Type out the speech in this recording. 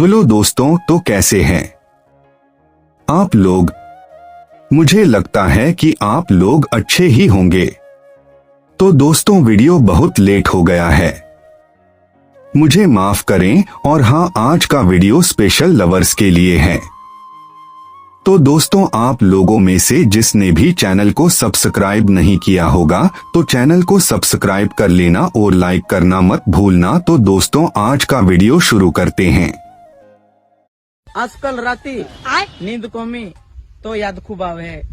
Hello दोस्तों, तो कैसे हैं आप लोग? मुझे लगता है कि आप लोग अच्छे ही होंगे। तो दोस्तों, वीडियो बहुत लेट हो गया है, मुझे माफ करें। और हाँ, आज का वीडियो स्पेशल लवर्स के लिए है। तो दोस्तों, आप लोगों में से जिसने भी चैनल को सब्सक्राइब नहीं किया होगा तो चैनल को सब्सक्राइब कर लेना और लाइक करना मत भूलना। तो दोस्तों, आज का वीडियो शुरू करते हैं। आजकल राती नींद कमी तो याद खूब आवे है।